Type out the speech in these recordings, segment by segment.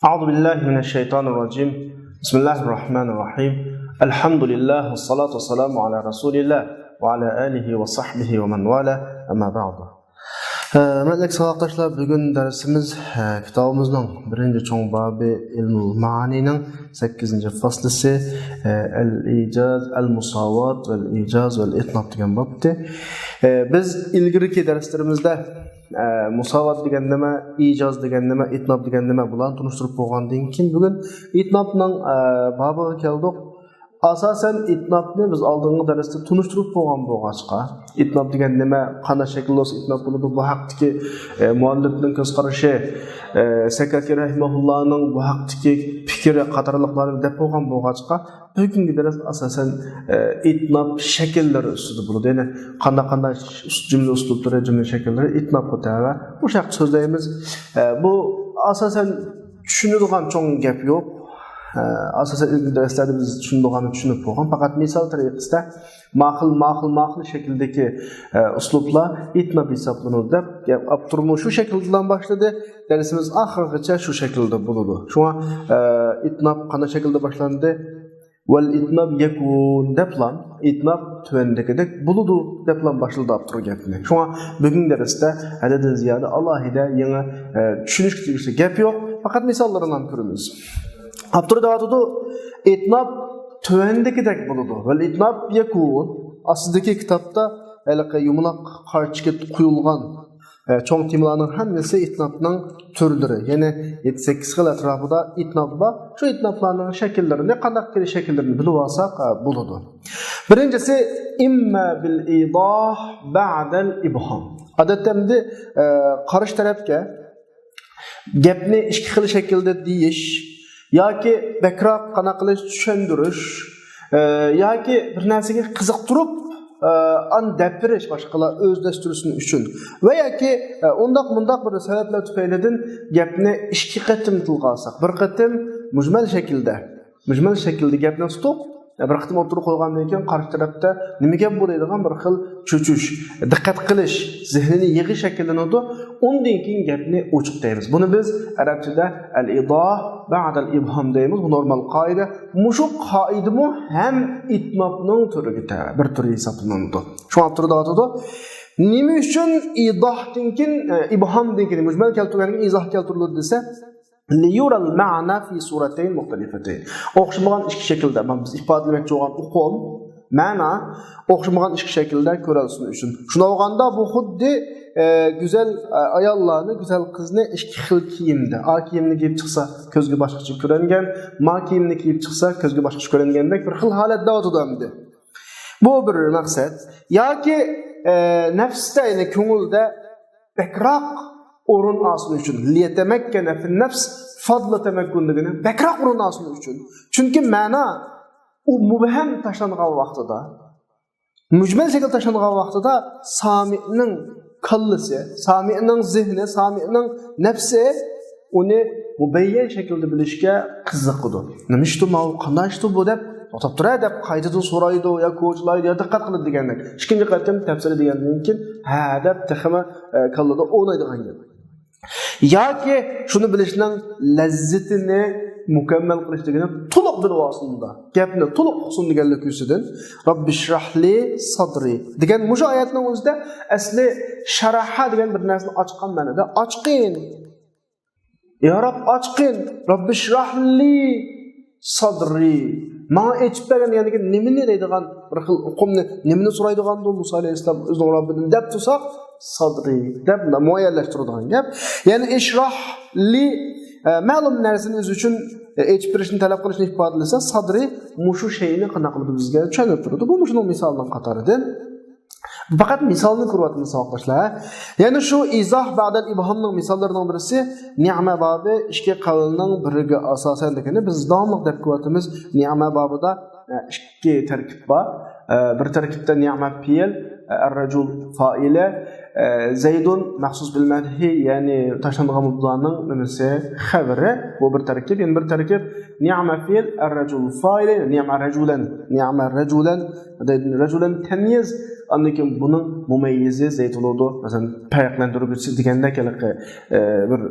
أعوذ بالله من الشيطان الرجيم بسم الله الرحمن الرحيم الحمد لله والصلاة والسلام على رسول الله وعلى آله وصحبه ومن والاه أما بعد. Hörmətli savoqdaşlar, bugün dersimiz kitabımızın birinci çoğun babı İlmul Ma'ani'nin 8. faslısı El-İcaz, El-Musavat, El-İcaz ve El-İtnab degan babdı. Biz ilgiriki derslerimizde musavat degan nima, icaz degan nima, itnab degan nima bularni tunishtirib bo'lgandan keyin bugun itnabning babiga keldik. Asasen itnabni biz oldingi darsda tunishtirib bo'lgan bo'lg'achqa, itnab degan nima, qanday shaklda bo'lsa itnab bo'ladi, bu haqdagi muallifning ko'z qarashi, Sakaki rahimahullohning bu haqdagi fikri qatorliqlarni deb bo'lgan bo'lg'achqa, bugungi dars asasen itnab shakllari ustida bo'ladi. Ya'ni qanday jumla uslublari, jumla shakllari itnab o'tadi. Bu haqda so'zlaymiz. Bu asasen tushunadigan cho'ng gap yo'q. Asasen ilk derslerde biz tushunib bo'lgan, faqat misol tariqasida ma'qul shakldagi uslublar itnab hisoblanadi deb gap olib turib shu shakldan boshladi. Dersimiz oxirigacha shu shaklda bo'ladi. Shunga itnab qanday shaklda boshlandi? Vel itnab yakun deplan, itnab tuvandagidek bo'ladi deplan boshildi olib turib gapni. Shunga bugun darsda adaddan ziyoda alohida yangi tushunish tegishli gap yo'q, faqat misollarni ko'ramiz. Abdurrahman itnab tuvandagidek bo'ladi. Vel itnab yakun aslidagi kitobda haliqa yumaloq qarchiga quyilgan cho'ng temalarning hammasi itnabning turlari. Ya'ni 7-8 xil atrofida itnab bor. Shu itnablarning shakllarini, qanday shakllarni bilib olsak bo'ladi. Birinchisi imma bil idah ba'da al ibham. Odatda qarish tarafga gapni ikki xil shaklda deyish yoki bakroq qana qilish tushundirish yoki bir narsaga qiziqtirib an dapirish boshqalar o'zlashtirishni uchun va yoki undaq bir sabablar tufaylidan gapni ikki qatim tilga olsak, bir qatim mujmal shaklda gapni tutib, bir qatim o'tirib qo'ygandan keyin qarshi tarafda nima gap bo'ladigan bir xil cho'chish, diqqat qilish, zehnini yig'ish shakllanadi. Undan keyin gapni ochiq deymiz. Buni biz arabchada al-idah ba'da al-ibham deymiz. Bu normal qoida. Mushu qoidami ham itnabning turiga bir turi hisoblanadi. Shu turda o'tadi. Nima uchun idahdan keyin ibhamdan keyin mujmal keltirgandan keyin izoh keltiriladi desa, liyura al-ma'na fi suratayn muxtalifatayn. O'xshamagan ikki shaklda biz ifodalamoqchi bo'lgan uqum ma'na o'xshamagan ikki shaklda ko'rilsin uchun. Shuna olganda bu xuddi güzel ayollarni, güzel qizni ikki xil kiyimda, a kiyimni kiyib chiqsa ko'zga boshqacha ko'ringan, ma kiyimni kiyib chiqsa ko'zga boshqacha ko'ringandek bir xil holatda o'tadi. Bu bir maqsad. Yoki nafsda, ya'ni ko'ngilda bakroq o'rin olsin uchun, liyatamakkana fil nafs fadla tamakkunligini bakroq o'rin olsin uchun. Chunki ma'na u mubham tashlangan vaqtida, mujmal shaklda tashlangan vaqtida sami'ning kallasi, sami'ning zehni, sami'ning nafsi uni mubayyan shaklda bilishga qiziqadi. Nima ishdi, qanday ishdi bu deb o'tib turadi deb qaytadan so'raydi yo ko'chlaydi yo diqqat qiladi degandek. Ikkinchi qatim tafsir degandan keyin ha deb taxma kallada o'ynaydigan gap. Yoki shuni bilishning lazzatini mukammal qilish degani to'liq bilib olsinda. Gapni to'liq uqsin deganlik yusidan Robbishrahli sadri degan mushu oyatning o'zida asli sharaha degan bir narsani ochgan ma'noda ochqin. Ya Rob ochqin, Robbishrahli sadri. Mana aytib bergan, ya'ni nimani deydigan bir xil uqumni, nimani so'raydigan Musa alayhisalom o'zining Robbidan deb tursak, sadri deb muayyanlashtiradigan gap. Ya'ni ishrahli ma'lum narsani o'zi uchun aytib berishni talab qilishni ifodalasa, sadri mushu shayni qanday qilib bizga tushunib turadi. Bu mushuning misolidan qatoridan. Faqat misolni ko'ryapmiz savoqdoshlar. Ya'ni shu izoh ba'dal ibhamning misollaridan birisi ni'ma babi ikki qavlning biriga asosan degani biz davomli deb ko'ryapmiz. Ni'ma babida ikki tarkib bor. Bir tarkibda ni'ma fi'l, ar-rajul fa'ila, zaydun maxsus bil madhi, ya'ni tashlangan mubdaning nimasi xabari, bu bir tarkib. Yana bir tarkib ni'ma fi'l ar-rajul fa'il ni'ma rajulan rajulan tamyiz anlakin bunun mumayyizi zeyt olurdu. Mesela farqlandırıcısı degende bir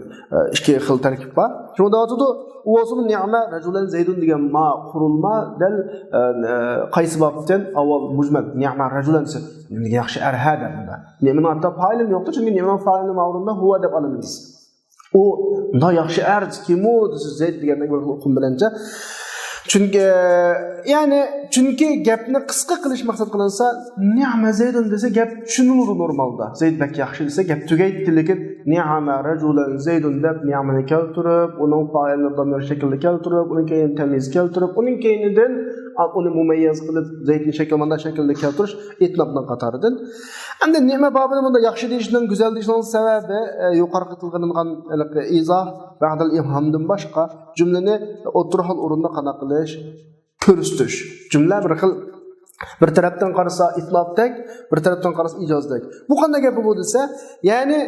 iki xil tarkib var. Şunda atıdı o olsun ni'ma rajulan zaydun degan ma qurilma dal qaysi babdan avval mujmal ni'ma rajulan yaxshi arhada bunda. Ni'ma hatta fa'ilim yo'qdi çünkü ni'ma fa'ilning o'rnida huwa deb olamiz. O da yaxshi arz kimu zayd degandek bir hukm bilancha çünkü gapni qisqa qilish maqsad qilinsa ni'ma zaydun desa gap tushuniladi normalda. Zayd bak yaxshi desa gap tugaydi lekin ni'ma rajulan zaydun deb ni'mani keltirib, uning fa'ilini damir shaklda keltirib, uning keyin tamiz keltirib, uning keyinidan uni mumayyiz qilib zaydni shaklda keltirish itnobdan qatoridan. Endi ni'ma babini bunda yaxshi deyishning, go'zal deyishning sababi yuqorqi tilganilgan izoh ba'dal ifhamdan boshqa jumlani o'tirhal o'rinda qana qilish, ko'rsatish. Jumla bir xil bir tarafdan qarasa itnobdek, bir tarafdan qarasa ijozdak. Bu qanday gap bu desa, ya'ni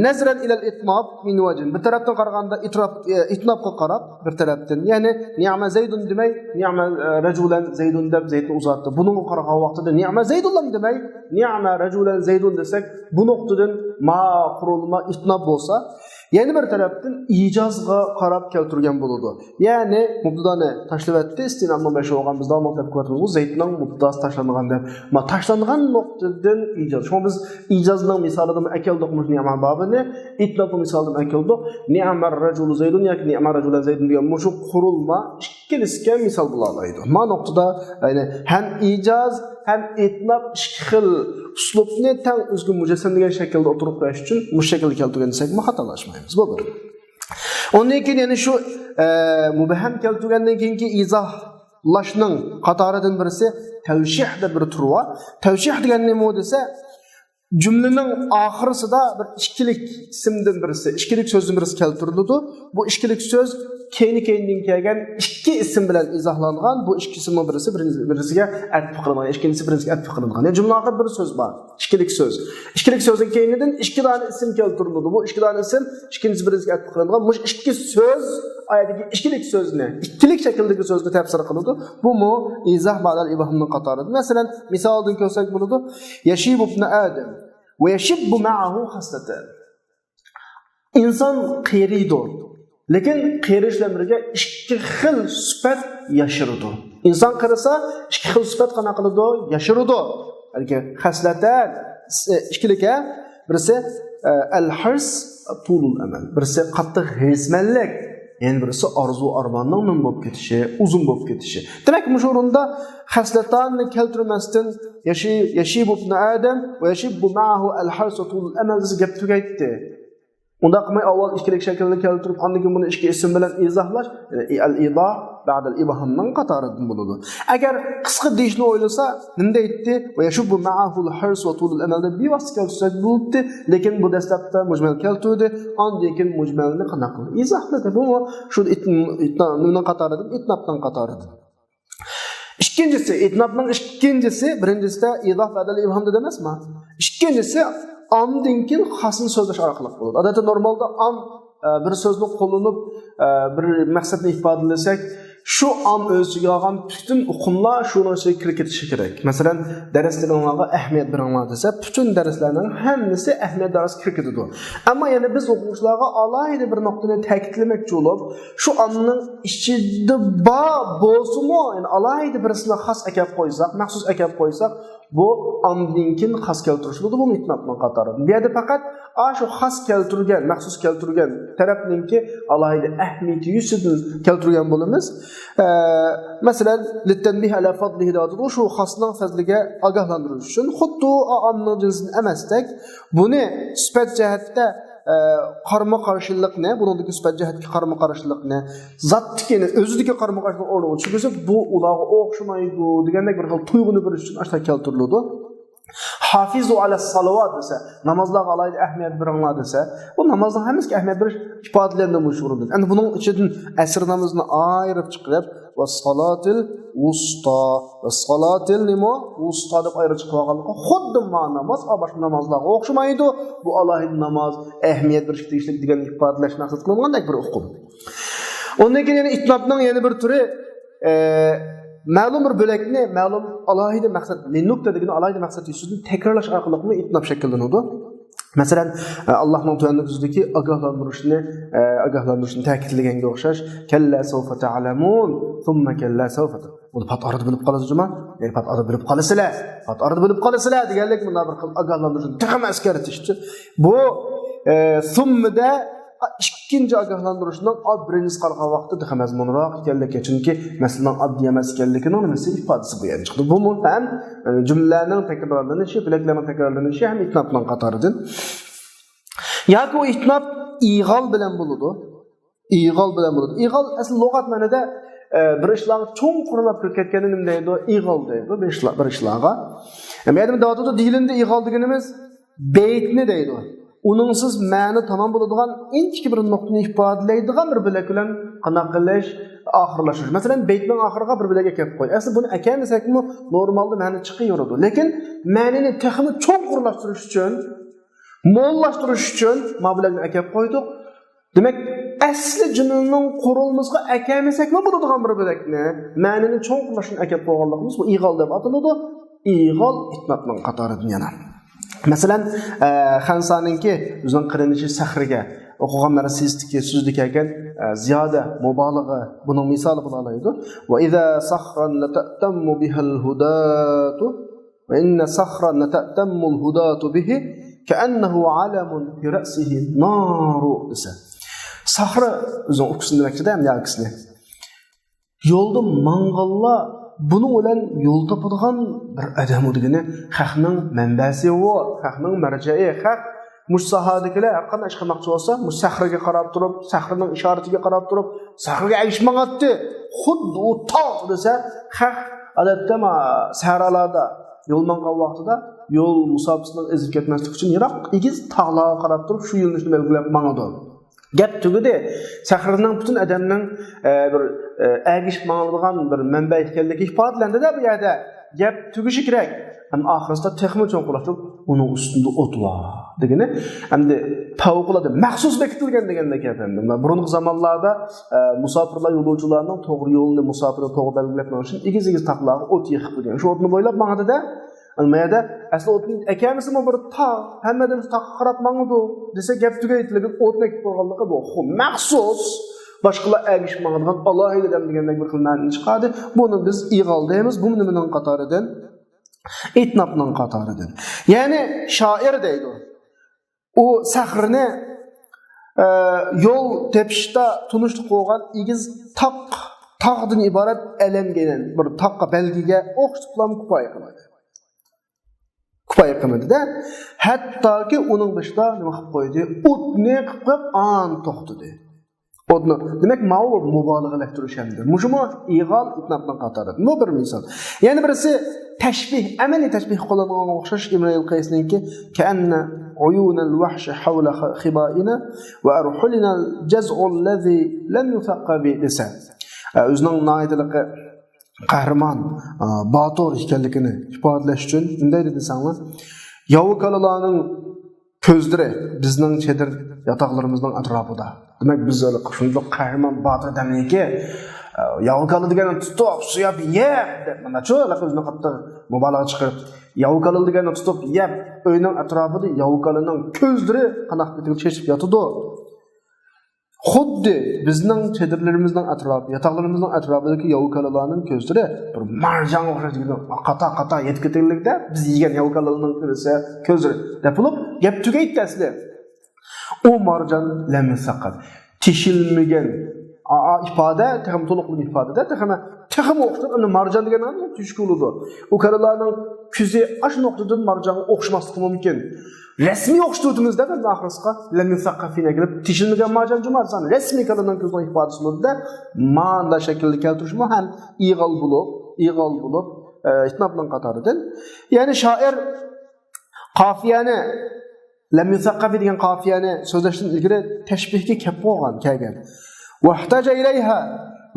nazran ila al-itnob min wajh. Bir tarafdan qaraganda itnobga qarab, bir tarafdan, ya'ni ni'ma zaydun demay, ni'ma rajulan zaydun deb zaydni uzatdi. Buning qaragan vaqtida ni'ma zaydullam demay, ni'ma rajulan zaydun desak, bu nuqtadan ma qurilma itnob bo'lsa, ya'ni bir tarafdan ijozga qarab keltirgan bo'ladi. Ya'ni mubtadani tashlab etdi, istinamni başı olgan bizda mutlaq ko'ramiz, zaydning mubtadasi tashlangan deb. Ma tashlangan nuqtadan ijoz. Şu biz ijozning misolida akeldik ni'ma babini, itnob misolida akeldik. Ni'ma rajulu zaydun yoki ni'ma rajulan zaydun degan shu qurilma ikkalisiga misol bo'la oladi. Ma nuqtada ya'ni ham ijoz hem itnob ikki xil uslubni tang o'zga mujassamlagan shaklda o'tirib qo'yish uchun bu shaklda keltirgansak xatolashmaymiz. Bu bir. Ondan keyin yana shu mubaham keltirgandan keyingi izohlashning qatoridan birisi tavshih deb bir turi bor. Tavshih degan nima desa, cümlenin oxirisida bir ikkilik ismdan birisi, ikkilik so'zdan birisi keltiriladi. Bu ikkilik so'z keyin-keyindan kelgan ikki ism bilan izohlangan. Bu ikki ismning birisi birisiga atf qilingan, ikkinchisi birisiga atf qilingan. Yani jumla oxirida bir so'z bor, ikkilik so'z. Ikkilik so'zning keyinidan ikki dona ism keltiriladi. Bu ikki dona ism ikkinchisi birisiga atf qilingan. Bu ikki so'z oyatdagi ikkilik so'zni, ikkilik shakldagi so'zni tafsir qiladi. Bu mu izoh ba'dal ibhamning qatorida. Masalan, misoldan ko'rsak bo'ladi. Yashibu ibn Adam ve yashibbu ma'ahu haslatan. İnsan qiyridir. Lekin qiyirishlar birga ikki xil sifat yashiradi. İnsan qirisa ikki xil sifat qana qiladi, yashiradi. Balki haslatan ikkilikka birisi al-hirs tulul amal. Birisi qattiq hirsmanlik, yani birisi arzu armonning nim bo'lib ketishi, uzun bo'lib ketishi. Demak, bu o'rinda haslatlarni keltirmasdan yashibu ibn Adam va yashibbu ma'ahu al-hirs tulul amal gap tugaydi. Unda qilmay avval ikkilik shaklda keltirib, ondan keyin buni ikki ism bilan izohlash, al-idah ba'da al-ibhamning qatoridan bo'ladi. Agar qisqa deyishni o'ylasa, nima deydi? Va yashubbu ma'ahu al-hirs va tulul amalda bevosita keltirsak bo'ldi, lekin bu dastlabda mujmal keltirdi, ondan keyin mujmalni qanaqa qildi? Izohladi. Bu shu itnobning qatoridan, itnobdan qatoridan. İkincisi, itnobning ikkinchisi, birinchisida izoh ba'da al-ibham emasmi? Ikkinchisi amdan keyin xasni so'zlash orqali bo'ladi. Odatda normalda am bir so'zni qo'llanib bir maqsadni ifodalasak, shu am o'ziga olgan butun uqumlar shunga kirib ketishi kerak. Masalan, darslarga ahamiyat beringlar desa, butun darslarning hammasi ahamiyat darsi kirib ketadi. Ammo yana biz o'quvchilarga alohida bir nuqtani ta'kidlamoqchi bo'lib, shu amning ichida bo'lsa-mu, yani alohida birisini xas akab qo'ysak, maxsus akab qo'ysak, bu amdinkin xas keltirishdi, bu itnobning qatori. Bu yerda faqat shu xas keltirgan, maxsus keltirgan tarafninki alohida ahamiyati yusidan keltirgan bo'lamiz. Masalan, litanbih ala fadlihi deydi. Shu xasning fazliga ogohlantirish uchun xuddi amning jinsini emasdak, buni sifat jihatda qarama-qarshilikni, buningdagi sifat jihatga qarama-qarshilikni, zotnikini o'zidagi qarama-qarshilik o'rniga chiqsa, bu ularga o'xshamaydi degandek bir xil tuyg'uni berish uchun ashta keltiriladi. Hafizu ala salovat desa, namozlarga alohida ahamiyat beringlar desa, bu namozning hammasiga ahamiyat berish ifodalanadi bu o'rinda. Endi buning ichidan asr namozni ayirib chiqib, va salatil wusta, va salatil nima wusta deb ayirib chiqib xuddi namoz, boshqa namozlarga o'xshamaydi. Bu alohida namoz, ahamiyat berish tegishli degan ifodalash maqsad qilingan bir hukm. Ondan keyin yana itnobning yana bir turi ma'lum bir bo'lakni ma'lum alohida maqsad, nukta degani alohida maqsad yuzasidan takrorlash orqali itnob shakllanadi. Masalan, Allohning tuandagi ogohlantirishni ta'kidlaganga o'xshash, kalla sawfa ta'lamun, thumma kalla sawfa. Buni pat orada bilib qolasizmi? Pat orada bilib qolasizlar. Pat orada bilib qolasizlar deganlik bunda bir ogohlantirishni taxam askartishdi. Bu thummada ikkinchi ogohlantirishning birinchisi qolgan vaqtda daha mazmunroq ekanligi, chunki masalan oddiy emas ekanligini nimasi ifodasi bu yerda chiqdi. Bu ham jumlalarning takrorlanishi, bilaklarning takrorlanishi ham itnobning qatoridan. Yoki u itnob ig'ol bilan bo'ladi. Ig'ol bilan bo'ladi. Ig'ol asl lug'at ma'noda bir ishlarni cho'ng qurilib ketganini nima deydi? Ig'ol deydi. Bir ishlarga. Endi davlatda dilinde ig'ol deganimiz beytni deydi. Uningsiz ma'ni tamom bo'ladigan inchki bir nuqtani ifodalaydigan bir bilak bilan qanaq qilish, oxirlashish. Masalan, beytning oxiriga bir bilak kelib qo'y. Asli buni akamasakmi normalda ma'ni chiqaveradi. Lekin ma'nini texmi cho'nqurlashtirish uchun, mo'llashtirish uchun mablag'ni kelib qo'ydik. Demak, asli jumlaning qurilmasiga akamasakmi bo'ladigan bir bilakni ma'nini cho'nqurlashni kelib qo'yganligimiz bu ig'ol deb ataladi. Ig'ol itnobning qatoridan yana. Masalan, Xansaninki o'zining qirinishi sahriga o'qiganlar so'zlik ekan, ziyoda mubolag'a buning misoli bo'la oladi. Va iza sahran latatammu bihal hudatu va inna sahran latatammu al hudatu bihi ka'annahu alamun fi ra'sihi naru desa. Sahra o'zining o'qisini demakchida ham yakisini. Yo'lda mang'alla bunu bilan yo'l topadigan bir odam degani xalqning manbasi va xalqning marja'i, xalq mushahadakilar qanday ish qilmoqchi bo'lsa, musahraga qarab turib, sahraning ishoratiga qarab turib, sahraga ayishmoqdi. Xuddi u tog' desa, xalq odatda sahralarda yo'l mangan vaqtida yo'l musofasidan ezib ketmaslik uchun yiroq egiz tog'larga qarab turib, shu yo'lni belgilab mangadi. Gap tugudi. Sahraning butun odamning bir agish ma'lulgan bir manba ekanligi ifodalandi-da bu yerda. Gap tugishi kerak. Ham oxirida texnik cho'nqurlatib uning ustida o't bor degani hamda favqulodda maxsus bekitilgan deganda gapimdi. Burungi zamonlarda musofirlar yo'lovchilarning to'g'ri yo'lni musofirni to'g'ri belgilab uchun egiz-egiz taqlarga o't yig'ib qo'ygan. Shu o'tni bo'ylab mang'adida Almayada asli o'tning akamisi bir tog' hammadan tog'ga qarab mang'udi desa gap tugaytilgan o'tni qo'yganligi bu. Maxsus boshqalar agishmag'an alohida degandek bir xilmani chiqadi. Buni biz ig'ol deymiz. Bu nimaning qatoridan? Itnobning qatoridan. Ya'ni shoir deydi. U sahrini yo'l tepishda tunishli qo'ygan egiz tog'dan iborat alangan bir tog'ga belgiga o'xshatib qo'yib qiladi. Kupaya qilmadi-da. Hattoki uning boshida nima qilib qo'ydi? O'tni qilib an to'xtadi. O'tni. Demak, ma'u mubolag'alashtirish hamdir. Mushumi ig'ol itnobning qatorida. Bu bir misol. Yana birisi tashbih, amaliy tashbih qo'llanilgan o'xshash Imrul Qaysninki ka'anna uyunal wahsh hawla khibaina va arhulina al-jaz'u allazi lam yufaqqa bi desa. O'zining noidaligi qahramon, botur ekanligini ifodalash uchun bunday desanglar, yovukalalarning ko'zlari bizning chedir yotoqlarimizning atrofida. Demak, biz shunday qahramon botur demniki, yovukala deganni tutib, suyab yeb deb mana shu o'zini qattiq mubolag'a chiqarib, yovukala deganni tutib yeb, uyning atrofida yovukalaning ko'zlari qanaq bitilib chechib yotadi. Xuddi bizning chedirlarimizning atrofi, yotoqlarimizning atrofidagi yovukalalarning ko'zlari bir marjon o'xshaydigan qata yetkitillikda biz yegan yovukalalarning ko'zlari depilib gap tugaydi asli. O marjon lam yusaqat. Tishilmagan ifoda, texam to'liq ifodada texam o'xshab, uni marjon degan ham tushkuludi. U kalalarning ko'zi ash nuqtadan marjonga o'xshamasligi mumkin. Resmi o'xshatuvimizda biz oxirisiga lam yusaqqafina kelib tishilmagan marjon jumarsan resmi kalalarning ko'zining ifodasida ma'noda shaklda keltirishmi ham ig'ol bo'lib itnobning qatoridan. Ya'ni shoir qofiyani lam yusaqqafi degan qofiyani so'zlashdan ilgari tashbihga kelgan. Vahtaja ilayha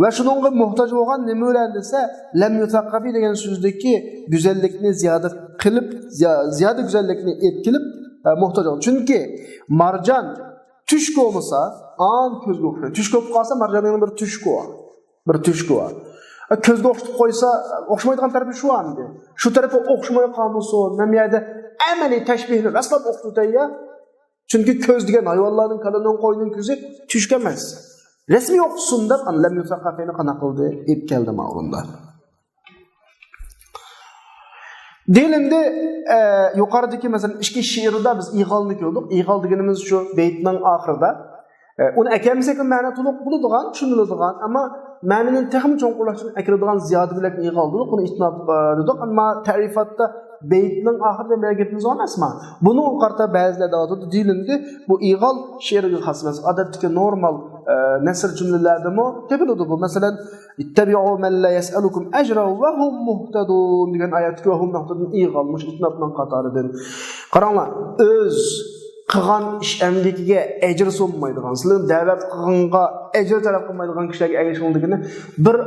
va shuningga muhtoj bo'lgan nima bilan desa, lam yusaqqafi degan so'zdagi go'zallikni ziyoda qilib, ziyoda go'zallikni etkilib muhtoj bo'lgan. Chunki marjon Tüşkü olmasa, an közgü okşaydı. Tüşkü olub qalsa, marjanın bir tüşkü var. Bir tüşkü var. Közgü okşayıp koysa, okşamaydıgan tarafı şu andi. Şu tarafı okşamaya qalmasa, memiyede əməli təşbihli, rəslab okşaydı ya. Çünkü köz degan hayvanların, kalanın, qoyunun közü tüşkemez. Resmi okusun da, lem yusaqafeni qana qıldı, ip geldi mağrunda. Dilinde yukarıdaki mesela iki şiirde biz iğalını gördük. İğal deganimiz şu beytinin ahırda. Onu ekemizek ma'na to'liq bo'ladigan, tushuniladigan, ammo ma'nini texmi cho'nqurlashni akiradigan ziyoda bilan iğal dedik. Buni itnob dedik. Ammo ta'rifatda beytning oxirida bir gapimiz emasmi? Buni qarta ba'zilarda aytadi dilinde bu iğal she'riga xos emas. Odatdagi normal nasr jumlalarda mo tepiladi bu. Masalan, ittabi'u man la yas'alukum ajran wa hum muhtadun degan oyatga hum muhtadun iğalmış itnobning qatoridan. Qaranglar, o'z qilgan ish amlikiga ajr so'nmaydigan, sizlarni da'vat qilganga ajr talab qilmaydigan kishilarga erishildigini bir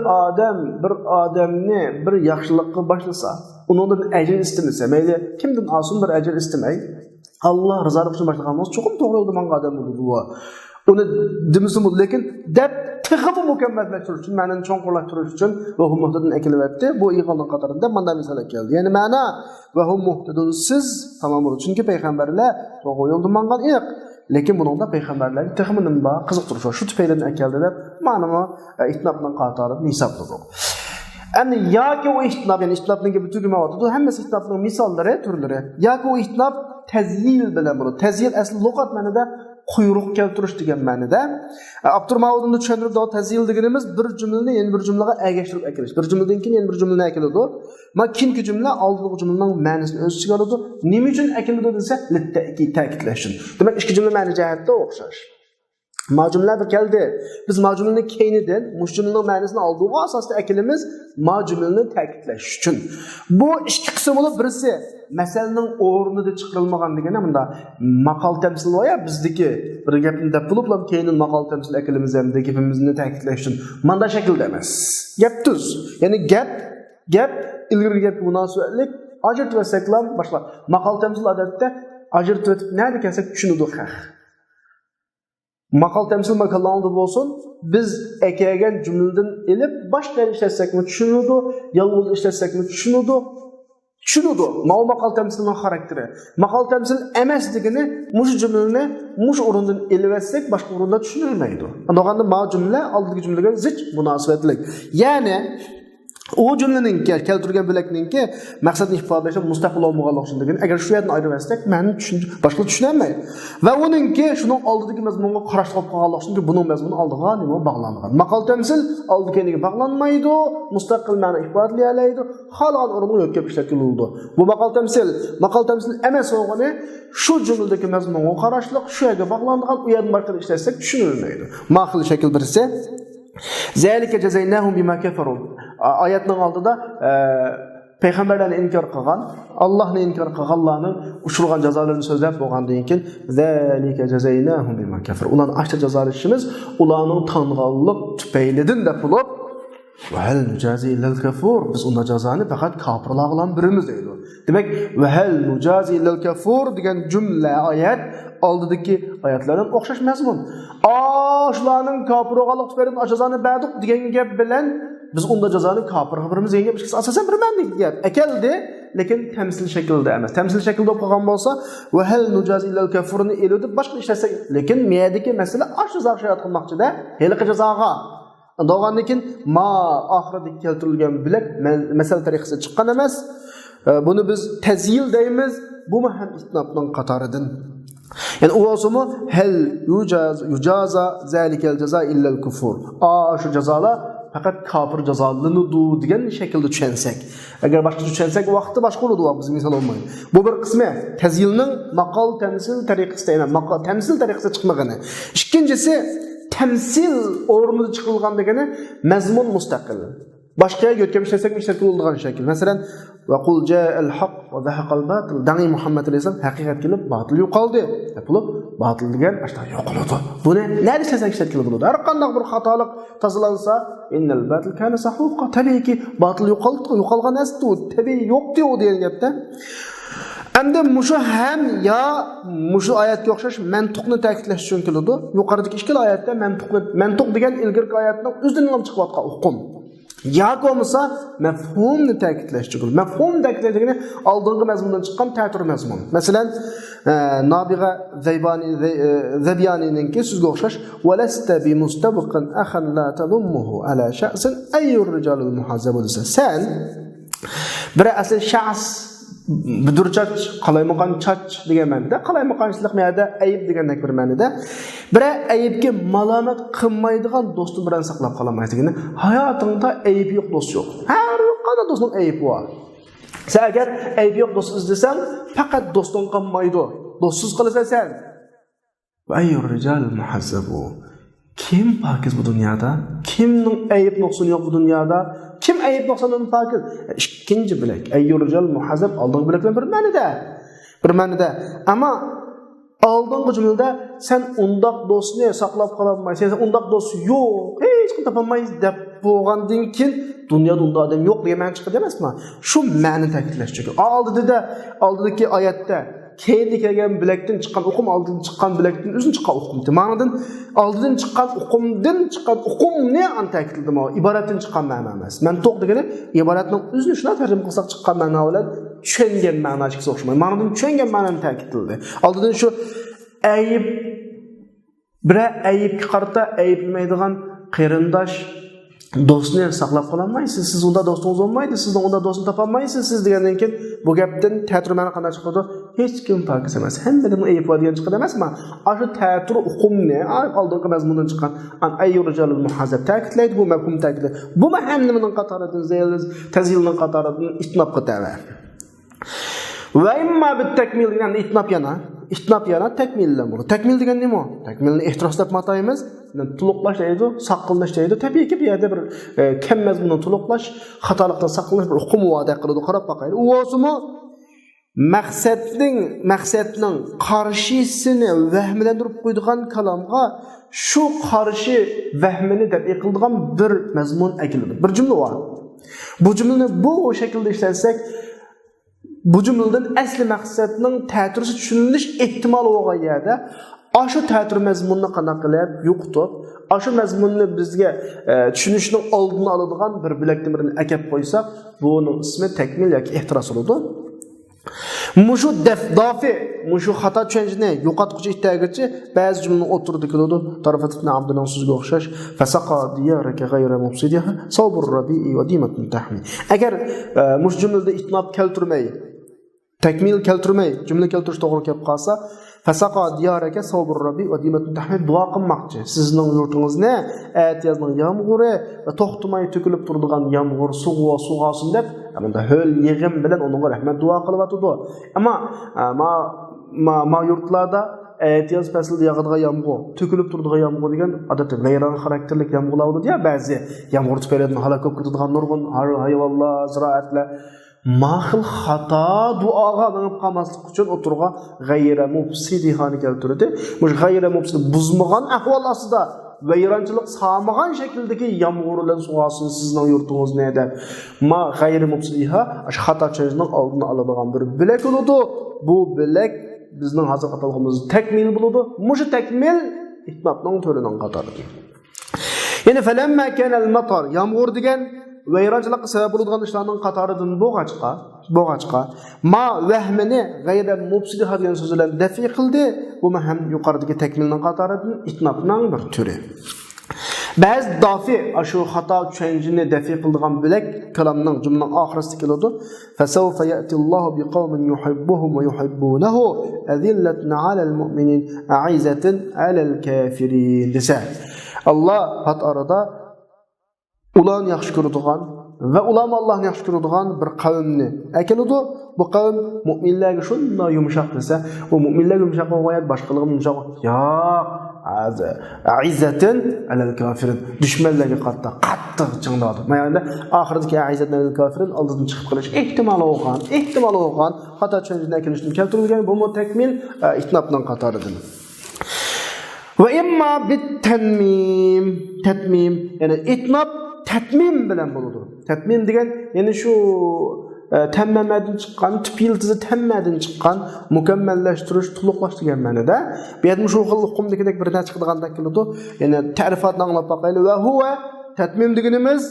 odamni bir yaxshilikqa boshlasa, undan ajr istamasa, mayli kimdan olsin bir ajr istamay, Alloh rizolik uchun boshlagan bo'lsa, cho'qim to'g'ri yo'lda odam bo'ladi bu. Uni demisim bo'ldi, lekin deb texmi mukammallashtirish uchun, ma'noni cho'nqurlashtirish uchun va hum muhtadun akilyapti. Bu iqonning qatorida mana misol keldi. Ya'ni ma'na va hum muhtadun siz tamom bo'ldi. Chunki payg'ambarlar to'g'ri yo'lda mangan edi. Lekin buningda payg'ambarlar texmi nima qiziqtirish shu tufayli akeldilar. Ma'noma itnobning qatorida hisobladik. Endi yoki u itnob, ya'ni itnobning tugma bo'ldi. Hammasi itnobning misollari, turlari. Yoki u itnob tazyil bilan bo'ladi. Tazyil asli lug'at ma'noda quyruq keltirish degan ma'noda. Abdurmaudni tushuntirib da tazyil deganimiz bir jumlani yana bir jumlaga agashtirib akilish. Bir jumladan keyin yana bir jumlani akiladi. Keyingi jumla oldingi jumlaning ma'nosini o'z ichiga oladi. Nima uchun akiladi desa, ta'kidlash uchun. Demak, ikki jumla ma'no jihatda o'xshash. Majumlar bir keldi. Biz majumlarni keynidan mush jumlaning ma'nosini oldiga asosda akilimiz majumlarni ta'kidlash uchun. Bu ikki qism bo'lib, birisi masalaning o'rnida chiqarilmagan degani bunda maqol tamsil va ya bizdagi bir gapni deb bo'lib, keyin maqol tamsil akilimiz ham gapimizni ta'kidlash uchun manda shaklda emas. Gap tuz. Ya'ni gap ilgari gap munosabatlik ajrtib saklam boshqa. Maqol tamsil odatda ajrtib nima desak tushunadi. Maqol tamsil makallandı bo'lsin, biz ekegan jumladan elib boshqa ishlatsak-mi tushunadi, yolg'iz ishlatsak-mi tushunadi. Maqol tamsilning xarakteri. Maqol tamsil emas degani mush jumlani mush o'rindan elvatsak boshqa o'rinda tushunilmaydi. Anaqanda ma jumla oldingi jumlaga zich munosabatlik. Ya'ni o cümlenin keltirgan bo'lakninki maqsadni ifodalashda mustaqil olmaganligini degan. Agar shu yerdan ayirsak, ma'ni boshqa tushunmayman. Va uningki shuning oldidagi mazmunga qarash qilib qolganligi uchun buning mazmuni oldiga nima bog'langan. Maqol tamsil oldiga bog'lanmaydi, mustaqil ma'ni ifodalaydi, xalqon o'ringa yo'tkab ishlatiladi. Bu maqol tamsil emas o'g'ini shu jumladagi mazmunga qarashliq shu yerga bog'langan, u yerdan boshqa ishlatsak tushunilmaydi. Ma'qul shakl birisi Zalika jazaynahum bima kafaru. Oyatning oldida payg'ambarlarni inkor qilgan, Allohni inkor qilganlarning ushurgan jazolarini so'zlab bo'lgandan keyin zalika jazaynahum bima kafaru. Ularni ashta jazolashimiz ularning tanganlik tufaylidan deb bo'lib, va hal nujazi lil kafur. Biz unda jazoni faqat kofirlar bilan birimiz deydi. Demak, va hal nujazi lil kafur degan jumla oyat oldidagi oyatlardan o'xshash mazmun. Shularning kofir bo'lganlik tufayli jazoni berdik degan gap bilan biz unda jazoni kofir birimiz degan gap asosan bir ma'nolik gap. Akaldi, lekin tamsil shaklida emas. Tamsil shaklda bo'lgan bo'lsa, va hal nujazi lil kafurni elodib boshqa ishlatsak, lekin miyadagi masala ashtu zarshayat qilmoqchida, heliqi jazoga Doğandan keyin ma oxirida keltirilgan bilak masal tariqasi chiqqan emas. Buni biz tazyil deymiz. Bu ham itnobning qatoridan. Yani o olsa hel yujaza zalikal jaza illa al-kufur. Şu jazalar fakat kafir jazalanıdı degan shaklda tushunsak. Agar boshqa tushunsak, vaqti boshqa bo'ladi, biz misol olmaydi. Bu bir qismi tazyilning maqol tamsil tariqasida emas, maqol tamsil tariqasida chiqmagani. Ikkinchisi tamsil o'rnida chiqilgan degani mazmun mustaqil. Başka götkem işlesek mi işletik olduğun şekil. Mesela وَقُلْ جَاءَ الْحَقِّ وَذَحَقَ الْبَاطِلِ Dani Muhammed Aleyhisselam hakikat gelip batıl yok kaldı. Yapılıp batıl degen aşağı yok oldu. Bu ne? Nerede işlesek işletik bulundu? Her kandak bir hatalık tazılansa اِنَّ الْبَاطِلِ كَانَ سَحُوقًا Tabii ki batıl yok kaldı. Yok kalgan esdi. Tabii yok diyor diyen yaptı. Endi mushu ham ya mushu oyatga o'xshash mantiqni ta'kidlash uchun keladi. Yuqoridagi ikkala oyatda mantiq degan ilgirki oyatning o'zidan olib chiqayotgan hukm. Ya bo'lmasa mafhumni ta'kidlash uchun. Mafhum ta'kidlaydigini oldingi mazmundan chiqqan ta'tir mazmun. Masalan, Nabiga Zabyanininki sizga o'xshash "Walasta bi mustabqan akhan la tadummuhu ala sha'sin ayyur rijalul muhazzabu" desa. Sen bir asl shaxs Budurchach, qalaymagan chach degan ma'noda, qalaymaganchilik ma'noda ayib degandak bir ma'noda. Bir ayibga malomat qilmaydigan do'stim bilan saqlab qolmaydigini, hayotingda ayib yo'q do'st yo'q. Har qanday do'stning aybi bor. Sen agar ayib yo'q do'st izlasang, faqat do'sting qolmaydi. Do'stsiz qolasan sen. Va ayyur rijal muhazzabu. Kim pakiz bu dunyoda? Kimning ayib nuqsoni yo'q bu dunyoda? Kim ayib nuqsonidan pakiz? İkinci bilek. Ayyur rijal muhazzab oldingi bilekdan bir ma'noda. Ammo oldingi jumlada sen undaq do'stni saqlab qololmaysan. Sen undaq do'st yo'q, hech kim topolmaysiz deb bo'lgandan keyin dunyoda undaq odam yo'q degan ma'no chiqadi emasmi? Shu ma'noni ta'kidlash uchun. Oldidagi oyatda keyingi kelgan bilekdan chiqqan hukm oldidan chiqqan bilekdan o'zini chiqqan hukm. Ma'nodan oldidan chiqqan hukmni ta'kidladim. Iboratdan chiqqan ma'no emas. Mantiq degani iboratning o'zini shuna tarjima qilsak chiqqan ma'no bilan tushungan ma'noga o'xshamaydi. Ma'nodan tushungan ma'noni ta'kidladi. Oldidan shu ayib ayibga qarata ayblamaydigan qarindosh do'stni saqlab qololmaysiz. Siz unda do'stingiz bo'lmaydi, siz unda do'stni topolmaysiz. Siz degandan keyin bu gapdan ta'tir ma'no qanday chiqadi? Hech kim pakiz emas. Hammadan ayib bor degan chiqadi emasmi? Shu ta'tir hukmni oldingi mazmundan chiqqan an ayyurjalul muhazzab ta'kidlaydi, bu mafhum ta'kidlaydi. Bu hammaning qatoridan tazilning qatoridan itnob qiladi. Va imma bit takmil degan itnob yana takmillan bo'ladi. Takmil degan nima? Takmilni ehtiros deb ataymiz. To'liqlash deydi, saqlash deydi. Tabiiyki bu yerda bir kam mazmunni to'liqlash, xatolikdan saqlanish bir hukm va'da qiladi. Qarab boqaylik. U o'zimi maqsadning qarshisini vahmlantirib qo'ydigan kalomga shu qarshi vahmini deb yiqildigan bir mazmun akiladi. Bir jumla bor. Bu jumlani bu shaklda ishlatsak bu jumladan asli maqsadning ta'tirisi tushunilish ehtimoli bo'lgan yerda shu ta'tir mazmunni qanday qilib yo'qotib, shu mazmunni bizga tushunishning oldini oladigan bir bilakdan birini akab qo'ysak, buning ismi takmil yoki ehtiros bo'ladi. Mushu mushu xato tushunishni yo'qotuvchi ittagichi ba'zi jumlalarni o'tirdi keladi. Tarafat ibn Abdullah so'ziga o'xshash fasaqa diyaraka ghayra mufsidiha sawbur rabi'i wa dimatun tahmi. Agar mush jumlada itnob keltirmay, takmil keltirmay, jumla keltirish to'g'ri kelib qolsa, fasaqa diyaraka sawbur rabi'i wa dimatun tahmi duo qilmoqchi. Sizning yurtingizni aytiyazning yomg'iri va to'xtamay to'kilib turadigan yomg'ir sug'osin deb, bunda ho'l yig'im bilan unga rahmat duo qilib atadi. Ammo ma yurtlarda aytiyaz faslida yog'adigan yomg'ir, to'kilib turadigan yomg'ir degan odatda vayron xarakterli yomg'irlar bo'ladi ya, ba'zi yomg'ir tufaylidan halok bo'lib ketadigan nurg'un hayvonlar, ziroatlar mahil xato duoga minib qolmaslik uchun o'tirgan g'ayra mufsidihani keltirdi. Bu g'ayra mufsid buzmagan ahvol ostida vayronchilik samagan shakldagi yomg'irlar sug'osin sizning yurtingizni deb. Ma g'ayra mufsidiha shu xato chiqishning oldini oladigan bir bilak bo'ladi. Bu bilak bizning hozir atalg'imiz takmil bo'ladi. Mushu takmil itnoqning to'rining qatoridir. Ya'ni falamma kana al-matar yomg'ir degan vayronchilikqa sabab bo'ladigan ishlarning qatoridan bo'g'achqa ma vahmini g'ayra mufsidiha degan so'z bilan dafi qildi. Bu ham yuqoridagi takmilning qatoridan itnoqning bir turi. Ba'zi dafi shu xato tushunishini dafi qiladigan bilak kalamning jumlaning oxirida keladi. Fasawfa ya'ti Allohu biqawmin yuhibbuhum va yuhibbunahu azillatan 'alal mu'minin a'izatan 'alal kafirin desa. Alloh hat arada ularni yaxshi ko'radigan va ular Allohni yaxshi ko'radigan bir qavmni akeladi. Bu qavm mu'minlarga shunday yumshoq desa, u mu'minlar yumshoq bo'lmaydi, boshqalar yumshoq. Yo'q, aizzatin alal kafirin. Dushmanlarga qattiq chingdadi. Mana oxiridagi aizzatin alal kafirin oldidan chiqib qolish ehtimoli bo'lgan, xato tushunishni kelishni keltirilgan bu takmil itnobning qatoridir. Va imma bit tatmim, ya'ni itnob tatmim bilan bo'ladi. Tatmim degan, ya'ni shu temmemeden çıkan, tüp yıldızı temmeden çıkan, mükemmelleştiriş, tuluklaş degan ma'noda. Bu yerda shu xil hukmdagidek bir narsa chiqadigandan keladi. Ya'ni ta'rifatni anglab baqaylik. Va huwa tatmim deganimiz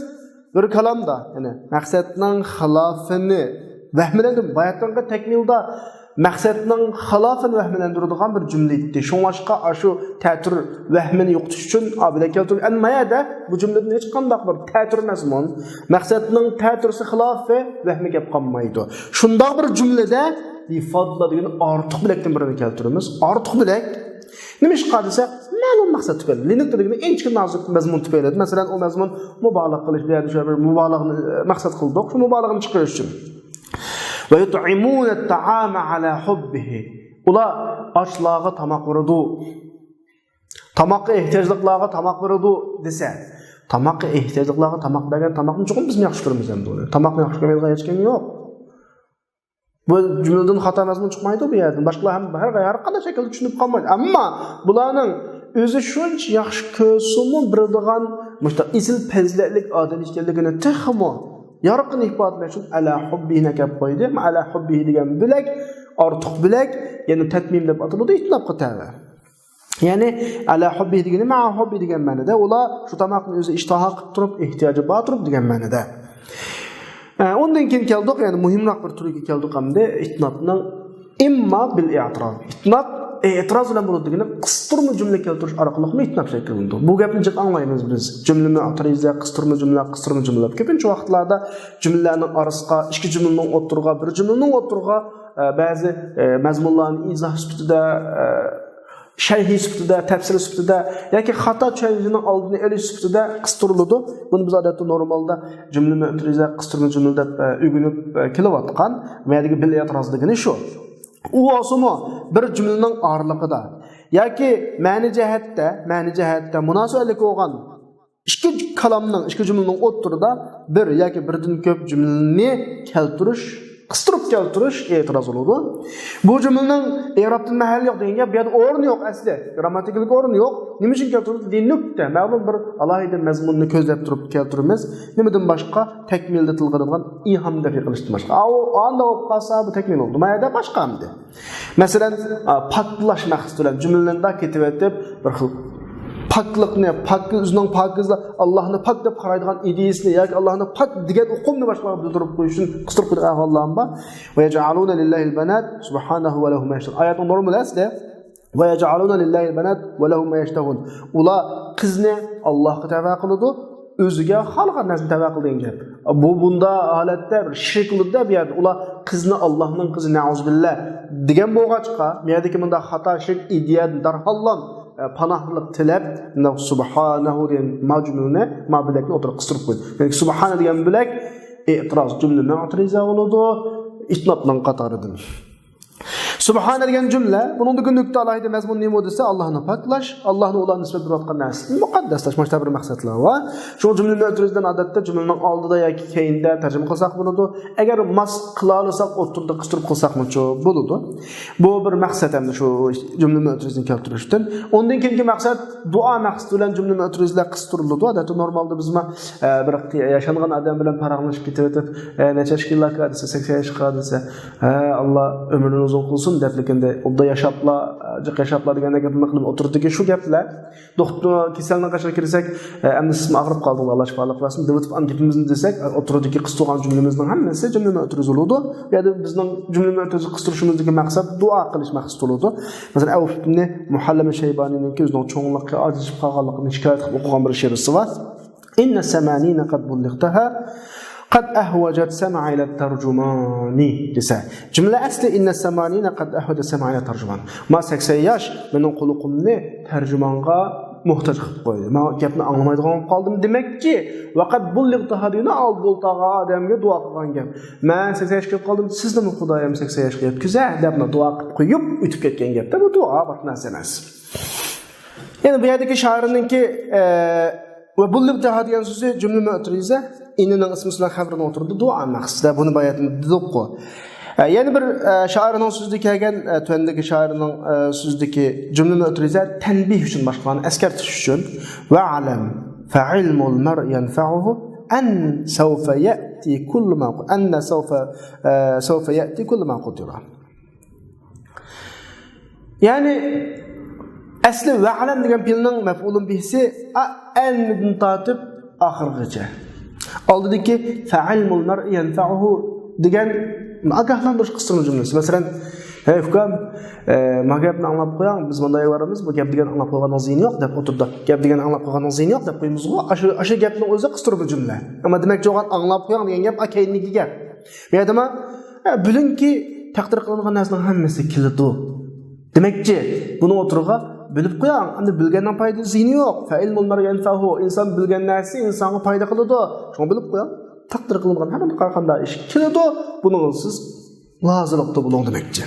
bir kalamda, ya'ni maqsadning xilofini vahmlandim. Bayatanga takmilda maqsadning xilofini vahmlandiradigan bir jumla edi. Shunlashqa shu ta'tir vahmini yo'qotish uchun abida keltirib. Mayada bu jumlada hech qanday bir ta'tir mazmun, maqsadning ta'tirsi xilofi vahmi gap qolmaydi. Shunday bir jumlada ifodla degan ortiq bilakdan birini keltiramiz. Ortiq bilak nima ish qilsa, ma'lum maqsad tufayli. Linuk degan eng kichik nozik mazmun tufayli. Masalan, o mazmun mubolag'a qilish, bu yerda bir mubolag'ani maqsad qildik. Shu mubolag'ani chiqarish uchun. Ve yut'imûne ta'ame ala hubbihi. Ular açlığa tamak verdi. Tamakka ihtiyaclıklarga tamak verdi dese. Tamakka ihtiyaclıklarga tamak bergen tamakni çoğun biz yaxshi ko'ramiz endi uni. Tamakni yaxshi ko'rmaydigan hech kim yo'q. Bu jumladan xato mazmun chiqmaydi bu yerdan. Boshqalar ham har qanday shaklda tushunib qolmaydi. Ammo bularning o'zi shuncha yaxshi ko'rsinmi biladigan mushta isil fazilatlik odam ekanligini texmo yarqin ifodalash uchun ala hubbina gap qo'ydi. Ala hubbihi degan bilak, ortiq bilak, ya'ni tatmim deb ataladi, itlab qatadi. Ya'ni ala hubbihi degani ma'a hubbi degan ma'noda, ular shu tamoqni o'zi ishtaha qilib turib, ehtiyoji bor turib degan ma'noda. Ondan keyin keldik, ya'ni muhimroq bir turiga keldik hamda itnobning imma bil i'tiroz. Itnob e'tiroz bilan bo'ladi degani qistirma jumla keltirish orqali itnob shakllanadi. Bu gapni jiq anglaymiz biz. Jumla mu'tariza, qistirma jumla. Ko'pincha vaqtlarda jumlalarning orasiga, ikki jumlaning o'tirg'a, bir jumlaning o'tirg'a ba'zi mazmunlarni izoh sifatida, sharhi sifatida, tafsir sifatida yoki xato tushunishning oldini olish sifatida qistiriladi. Buni biz odatda normalda jumla mu'tariza, qistirma jumla deb o'rganib kelayotgan va yerga bil e'tiroz degani shu. U osmo bir jumlaning orliqida yoki ma'ni jihatda munosabatli bo'lgan ikki kalamning, ikki jumlaning o'rtasida bir yoki birdan ko'p jumlani keltirish, qistirib keltirish e'tiroz bo'ladi. Bu jumlaning i'robda mahalli yo'q degan gap, bu yerda o'rni yo'q asli. Grammatikalik o'rni yo'q. Nima uchun keltirildi? Nukta, ma'lum bir alohida mazmunni ko'zlab turib keltiramiz. Nimadan boshqa takmilda tilg'anadigan ilhom deb qilishdan boshqa. Anda o'p qolsa bu takmil bo'ldi. Mayda boshqa hamdi. Masalan, paklash maqsad bilan jumlalarda ketib o'tib bir xil paklıqni, o'zining pokizla Allohni pak deb qaraydigan ideyasini yoki Allohni pak degan uqumni boshqa bildirib qo'yish uchun qistirib qo'ygan ahvollar bor. Va yaj'aluna lillahi'l banat subhanahu va lahum yashtahun. Oyatning normalasida va yaj'aluna lillahi'l banat va lahum yashtahun. Ular qizni Allohga tava qiladi, o'ziga xalqqa narsani tava qilgan gap. Bu bunda holatda bir shirklikda bu yerda ular qizni Allohning qizi na'uzubillah degan bo'lg'achqa, bu yerdagi bunda xato shirk ideyadan darhollan panohlik tilab subhanahu degan majmuni mabilakni o'tirib qistirib qo'ydi. Ya'ni subhana degan bilak e'tiroz jumla mu'tariza bo'ladi, itnobning qatoridan. Subhana degan jumla, buningda nukta alohida mazmun nima desa, Allohni paklash, Allohni ularga nisbat berayotgan narsani muqaddaslash, mana bir maqsadlar va shu jumla mu'tarizdan odatda jumlaning oldida yoki keyinda tarjima qilsak bo'ladi. Agar mas qila olsak, o'tirda qistirib qilsakmi-chi bo'ladi. Bu bir maqsad ham shu jumla mu'tarizini keltirishdan. Undan keyingi maqsad duo maqsadi bilan jumla mu'tarizlar qistiriladi. Odatda normalda biz bir yashangan odam bilan paraqlashib ketib, necha yillarga desa, 80 yoshga desa, Alloh umrini uzun qilsin debliginde odda yaşapla deganda gapni qilib o'tirdiki shu gaplar doktor kasaldan qashqa kirsak endi siz og'rib qoldingiz Alloh shifolik qilsin deb o'tib gapimizni desak o'tirdiki qistirgan jumlamizning hammasi jumla mu'tariz bo'ladi. Ya'ni bizning jumla mu'tariz qistirishimizdagi maqsad duo qilish maqsad bo'ladi. Masalan, Avf ibn Muhallam Shaybonining o'zining cho'nglikqa ojizib qolganligini shikoyat qilib o'qigan bir she'risi bor. Inna samanina qad bulliqtaha قد أهوجت سمع إلى الترجمان desa. Cümle asli inna samanina qad ahwajat sam'a ila tarjuman. Ma 80 yaş mening quluqimni tarjumanga muhtoj qilib qo'ydi. Men gapni anglamaydigan qoldim demakki, vaqat bulliqta hadina aldultaga odamga duo qilgan gap. Men 80 yoshga qoldim, sizni Xudoyim 80 yoshga yetkiza deb duo qilib qo'yib o'tib ketgan gapda bu duo batnas emas. Yani bu yerdagi shoirninki va bulliqta degan so'zi jumla mu'tariza inning ismi bilan xabarini o'tirdi duo maqsadida buni bayatni dedik-ku. Yana bir shoirning so'zida kelgan tuandagi shoirning so'zidagi jumla mu'tariza tanbih uchun boshqalarni eskartish uchun va alam fa ilmul mar yanfa'uhu an sawfa ya'ti يأتي كل ما أن سوف يأتي كل ما قدر. Yani asli va'lam degan fe'lning maf'ulun bihisi andan tortib oxirgacha. Oldidagi fa'ilmul mar'i yanfa'uhu degan ogohlantirish qismi jumlasi. Masalan, "Hey ukam, magapni anglab qo'ying, biz bunday boramiz, bu gap degan anglab qo'yganingiz yo'q" deb o'tirdi. Gap degan anglab qo'yganingiz yo'q deb qo'ymiz-ku. O'sha gapni o'zi qistirib jumla. Ammo demak jo'g'an anglab qo'ying degan gap akayniki gap. Bu yerda bilingki taqdir qilingan narsaning hammasi kilidi. Demakchi, buni o'tirg'a bilib qo'ying. Endi bilgandan foydasi yo'q. Fa'ilmul mar'i yanfa'uhu. Inson bilgan narsa insonga foyda qiladi. Shuni bilib qo'ying. Taqdir qilingan har qanday ish kilidi. Buni siz lozilikda bo'ling demakchi.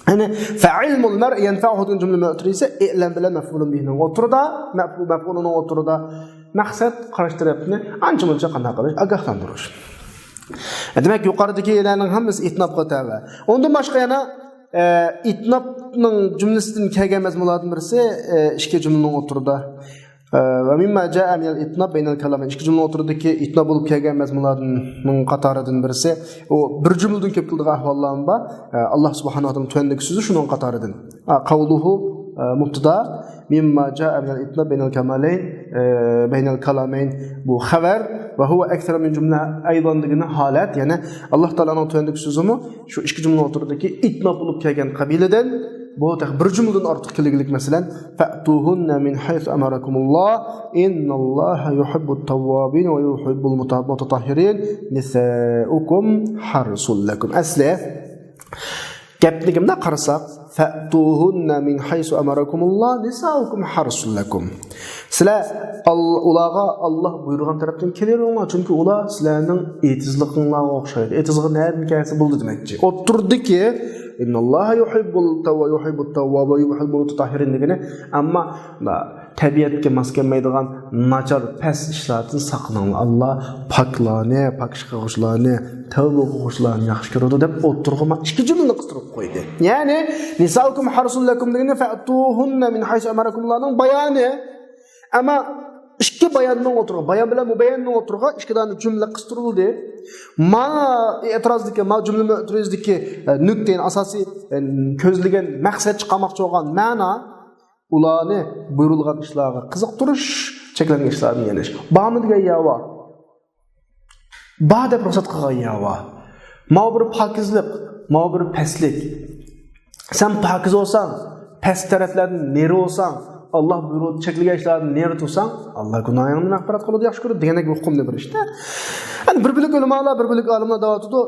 Yani fa'ilmul mar'i yanfa'uhu degan jumla mu'tirisi i'lam bilan maf'ulun bihining o'tirida, maf'ulun o'tirida maqsad qarash tarafini ancha-muncha qanday qilish ogohlantirish. Demak, yuqoridagilarning hammasi itnobga tabi. Undan boshqa yana itnobning jumlasidan kelgan mazmunlardan birisi ikki jumlaning o'tirida va mimma jaa min al-itnob baynal kalamayn. Ikki jumla o'tiridagi itnob bo'lib kelgan mazmunlarning qatoridan birisi o bir jumladan kelib qildigan ahvollarning bor. Alloh subhanahu va taolo tuandagi so'zi shuning qatoridan. Qawluhu mubtada mimma jaa min al-itnob baynal kalamayn bu xabar va huwa akthar min jumla aydan degan holat, ya'ni Alloh taoloning tuandagi so'zimi shu ikki jumla o'tiridagi itnob bo'lib kelgan qabiladan bu bir jumladan ortiq keliglik. Masalan, fa'tuhunna min haythu amarakumulloh innalloha yuhibbut tawwabin va yuhibbul mutatahhirin nisaukum harsul lakum. Asli gapni kimda qarasak, fa'tuhunna min haythu amarakumulloh nisaukum harsul lakum. Sizlar ularga Alloh buyurgan tarafdan kelaveringlar, chunki ular sizlarning etizliqinglarga o'xshaydi. Etizliq nima kelsa bo'ldi demakchi. O'tirdiki innalloha yuhibbut tawwab va yuhibbul mutatahhirin degani, ammo tabiatga mos kelmaydigan nachar past ishlardan saqlaninglar. Alloh poklarni, pokishqo'shlarni, tavba qiluvchilarni yaxshi ko'radi deb o'tirg'ima ikki jumlani qistirib qo'ydi. Ya'ni nisaukum harsul lakum degani fa'tuhunna min haythu amarakumullohning bayoni. Ama ikki bayonning o'tirg'i, bayon bilan mubayyanning o'tirg'i ikkidan jumla qistirildi. Ma e'tirozdagi, ma jumla mu'tirizdagi nuqtaning asosiy ko'zlagan maqsad chiqarmoqchi bo'lgan ma'no ularni buyurilgan ishlarga qiziqtirish, cheklangan ishlarni yenish. Ba'mi degan yava. Ba deb ruxsat qilgan yava. Ma bir pokizlik, ma bir pastlik. Sen pokiz bo'lsang, past taraflardan neri bo'lsang, Allah buyurib chekilgan ishlarni neri tursang, Alloh gunohingni mag'firat qiladi, yaxshi ko'radi degan hukmni berishdi. Yani bir bilik ulamolar, bir bilik olimlar davatida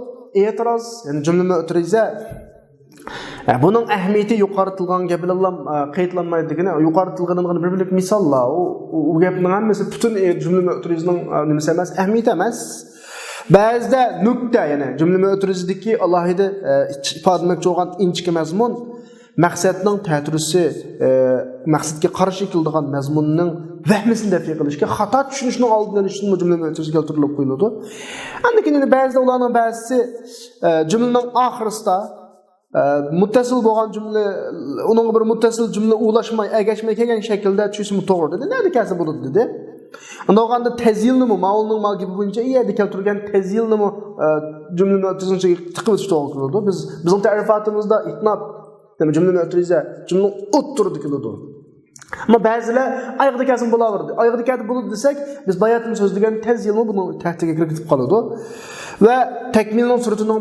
e'tiroz, yani jumla mu'tiriza buning ahamiyati yuqoritilgan gap bilan qaydlanmaydi degani, yuqoritilganidan bir bilik misollar, u gapning hammasi butun jumla mu'tirizaning nimasi emas, ahamiyati emas. Ba'zida nuqta, ya'ni jumla mu'tirizadagi alohida ifodalanmoqchi bo'lgan inchki mazmun maqsadning ta'tirisi, maqsadga qarshi keladigan mazmunning vahmisini dafiy qilishga, xato tushunishning oldini olish uchun jumla mu'tirizaga keltirilib qo'yiladi. Lekin yana ba'zida ularning ba'zisi jumlaning oxirisida muttasil bo'lgan jumla, uning bir muttasil jumla ulashmay, agashmay kelgan shaklda tushishim to'g'ri dedi. Nima dekasi bo'ladi dedi. Undaqanda tazyilni ma'lumning malgibi bo'yicha iyada keltirgan tazyilni jumla mu'tirizaga tiqib o'tish to'g'ri keladi. Bizning ta'rifotimizda itnob jumla mu'tiriza jumla o'ttirdi keladi. Ammo ba'zilar oyog'ida kasm bo'laverdi. Oyog'ida kasm bo'ldi desak, biz bayatni so'zlagan tazyilni buni tahtiga kiritib qoladi. Va takmilning suratining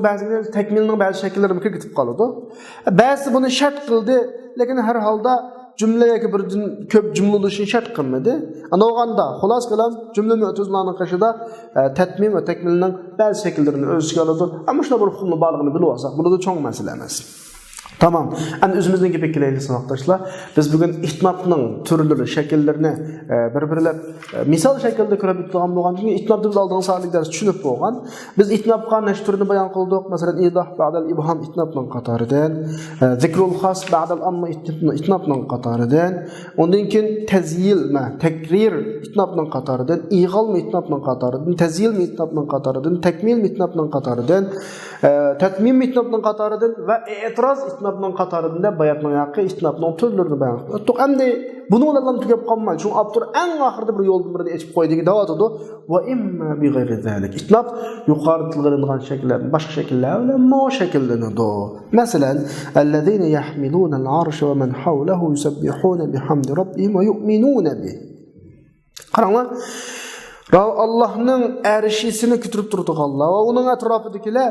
ba'zi shakllari kiritib qoladi. Ba'zi buni shart qildi, lekin har holda jumla yoki birdan ko'p jumla bo'lishini shart qilmadi. Ana o'g'anda xulos qilib jumla mu'tirizalarning qo'shida tatmim va takmilning ba'zi shakllarini o'z ichiga oladi. Ammo shuna bir hukmni borligini bilib olsak, bu da cho'ng masala emas. Tamam. Endi o'zimizning gapga kelaylik sanoqdoshlar. Biz bugun itnobning turlari, shakllarini bir-birlab misol shaklda ko'rib o'tgan bo'lgandan keyin itnobni biz oldingi sonlik dars tushunib bo'lgan. Biz itnobga nechta turini bayon qildik. Masalan, idoh ba'dal ibham itnobning qatoridan, zikrul xos ba'dal amma itnobning qatoridan, undan keyin tazyil, takrir itnobning qatoridan, ig'ol itnobning qatoridan, tazyil itnobning qatoridan, takmil itnobning qatoridan, Tatmim itnabning qatoridan va e'tiroz itnabning qatoridan bayatning haqqi itnabning turlarini bayon qildik. Endi buni ulardan tugab qolmaydi. Shu Abdur eng oxirida bir yo'ldan birini aytib qo'ydi. Davotida va imma bi g'ayri zalik. Itnab yuqori tilg'ilingan shakllar, boshqa shakllar bilan mo shakllanadi. Masalan, allazina yahmiluna al-arsha va man hawlahu yusabbihuna bihamdi rabbihim va yu'minuna bihi. Qaranglar. Allah'ның әршісini күтіріп тұрдық Allah. Оның ətrafıdakiler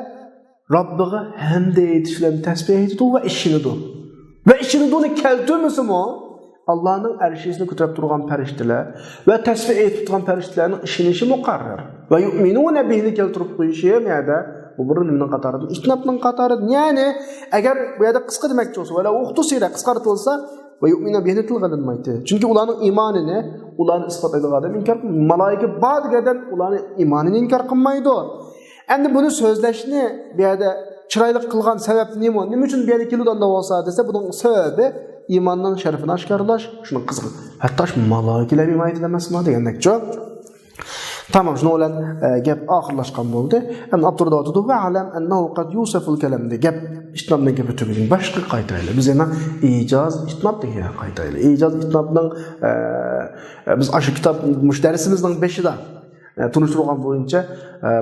Rabbiga hamd etişlerini təsbih ediyor ve işinidir. Ve işinidir keltirmesin o. Allah'ın әршісini kütürüp durğan pərişdilər ve təsbih etib durğan pərişdilərin işinişi muqarrar. Ve yu'minuna bihini keltirib qoyuşuya məyədə bu bir niminin qatarıdır. İstinabның qatarıdır. Yani eğer bu yada qısqa deməkçi olsa ve uxtusuyla qısqartılsa ve yu'mina bihini tilg'alanmaydi. Çünkü ularning imanini, ularni isbot etadigan adam inkar qilmaydi. Malaika bor degan ularning imonini inkar qilmaydi. Endi buni so'zlashni bu yerda chiroyli qilgan sabab nima? Nima uchun bu yerda keluvdan bo'lsa desa, buning sababi iymonning sharafini oshkorlash, shuni qizg'in. Hatto malaikalar iymon etmasmi degandekchi. Tamam, şunu olan gap oxirlashgan bo'ldi. Endi Abdurrahman dedi va alam annahu qad yusaful kalam de gap istinobdan gap o'tibdik. Boshqa qaytaylik. Biz yana ijoz istinоб degan qaytaylik. Ijoz istinobning biz aşı kitob mushdarsimizning 5'ida tunishtirgan bo'yicha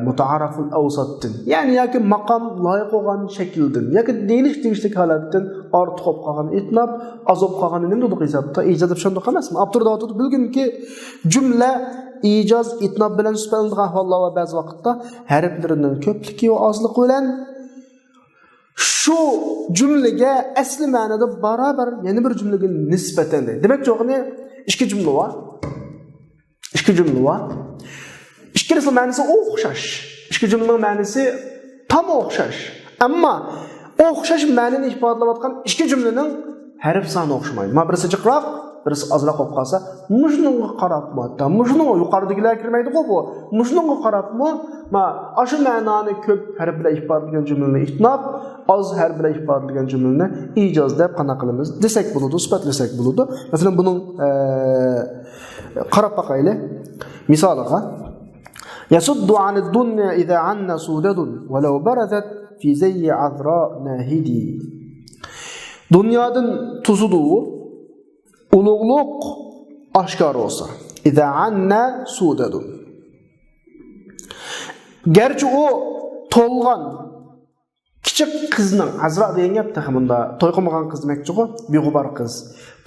mutaaraful awsatdan, ya'ni yoki maqom loyiq bo'lgan shakldan yoki deyilish holatdan ortiq bo'lib qolgan itnob, azob qolgan nima dedik hisobda ijoz deb shundoq emasmi? Abdurrahman dedi bilgunki jumla ijoz itnob bilan sifatlangan hollar va ba'zi vaqtda harflarining ko'pligi va ozligi bilan şu cümlege asli ma'noda barobar yana bir cümlege nisbatan. Demak, cho'g'ini ikki jumla bor. İki cümle var. İkisi ma'nosi o'xshash. İki cümlening ma'nosi tam o'xshash. Ammo o'xshash ma'noni ifodalayotgan ikki cümlening harf soni o'xshamaydi. Ma birisi jiqroq, birisi ozroq bo'lib qolsa, mushunga qarabmi? Mushunga yuqoridagilar kirmaydi-ku bu. Mushunga qarabmi? Ma shu ma'noni ko'p harf bilan ifodalagan jumlani itnob, oz harf bilan ifodalagan jumlani ijoz deb qana qilamiz. Desak bo'ladi, sifatlasak bo'ladi. Masalan, buning qarab baqaylik. Misoliga يصد عن الدنيا إذا عنا سودد ولو برزت في زي عذراء ناهدي. Dünyadan tuzuduğu ulugluk aşkar olsa. İza anna sudedun. Gerçi o tolgan küçük kızның Azra degan gap taxmında to'y qilmagan qiz demekçi-ku, beg'ubar qiz.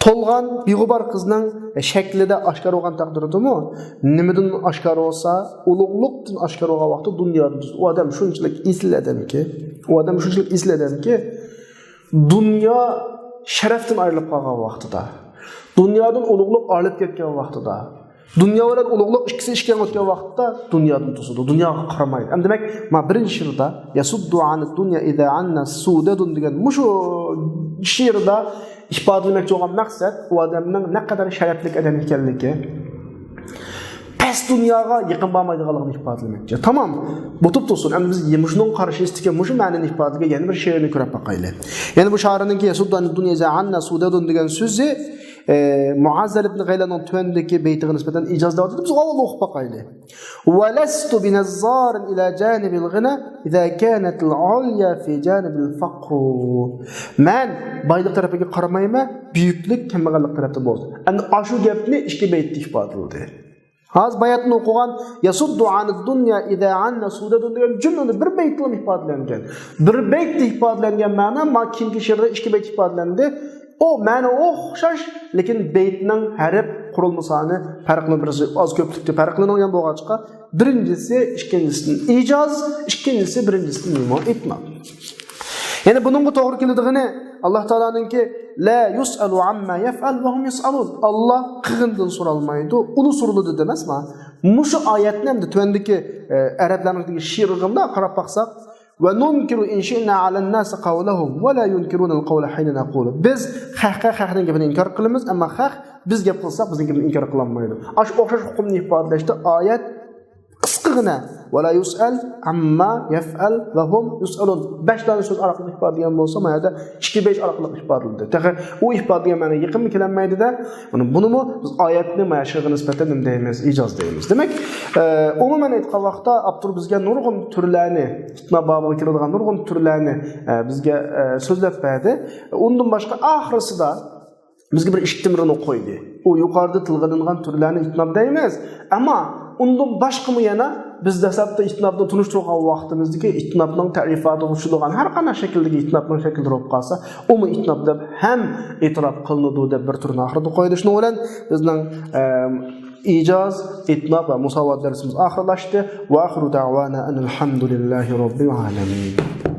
Tolgan beg'ubar qizning shaklida oshkor bo'lgan taqdirdimi? Nimadan oshkor bo'lsa, ulug'liqdan oshkor bo'lgan vaqtda dunyoda u odam shunchalik esladimki, dunyo sharafdan ayrilib qolgan vaqtida, dunyodan ulug'liq olib ketgan vaqtida, dunyo bilan ulug'liq ikkisi ishga o'tgan vaqtda dunyodan to'sadi, dunyoga qaramaydi. Ham demak, men birinchi she'rda yasuddu anid dunya idza anna sudadun degan mushu she'rda ifodalamoqchi bo'lgan maqsad u odamning naqadar sharafli odam ekanligi, pes dunyoga yaqin bo'lmaydiganligini ifodalamoqchi. Tamam, bu tursin. Endi biz mushuning qarshisiga, mushu ma'noni ifodalagan yana bir she'rni ko'rib boqaylik. Ya'ni bu she'rninki yasuddu anid dunya idza anna sudadun degan so'zi Muazzal ibn G'aylanning tuvandagi beytiga nisbatan ijozda o'tdi. Biz avval o'qib boqaylik. Walastu binazzar ila janib al-ghina idza kanat al-ulya fi janib al-faqr. Men boylik tarafiga qaramayman, buyuklik kambag'allik tarafida bo'ldi. Endi shu gapni ikki beytda ifodaladi. Hozir bayatni o'qigan yasuddu anid dunya idza anna sudadun degan jumlani bir beytda ifodalangan. Bir beytda ifodalangan ma'no ma kimki she'rda ikki beyt ifodalandi. O ma'no o'xshash, lekin beytning harf qurilma soni farqli, birisi oz ko'plikda farqlangan bo'lgancha, birinchisi ikkinchisidan ijoz, ikkinchisi birinchisidan nima itnob. Ya'ni buningga to'g'ri keladigan Alloh taolaninki la yusalu amma yaf'al va hum yusalun. Alloh qilgandan so'ralmaydi, uni so'raladi demasmi? Mushu oyatni ham tuvandagi arablarning she'rig'imda qarab baqsak وننكر إن شئنا على الناس قولهم ولا ينكرون القول حين نقول. Biz xalqning gapini inkor qilamiz, ammo xalq biz gap qilsak bizning gapni inkor qilolmaydi. O'xshash hukmni ifodalashda oyat qisqagina va la yus'al amma yaf'al va hum yus'alun. 5 tane söz orqali ifodalangan bo'lsa, mana yerda 2-5 orqali ifodalanadi. Taqa u ifodaga mana yaqin kelinmaydi-da. Bunimi biz oyatni mana shuga nisbatan nima deymiz? Ijoz deymiz. Demak, umuman aytgan vaqtda Abdur bizga nurg'un turlarni, itnob bobiga kiradigan nurg'un turlarni bizga so'zlab berdi. Undan boshqa oxirisida bizga bir ishtimrini qo'ydi. U yuqorida tilg'ilingan turlarni itnob deymiz, ammo undan boshqa yana biz dastlabda itnobni tunishtirgan vaqtimizdagi itnobning ta'rifoti ushulgan har qanday shakldagi itnobning shakli bo'lib qolsa, uni itnob deb ham e'tirof qilinadi deb bir turni oxirida qo'ydi. Shuning bilan bizning ijoz, itnob va musovat darsimiz oxirlashdi. Va oxiru da'wana alhamdulillahi robbil alamin.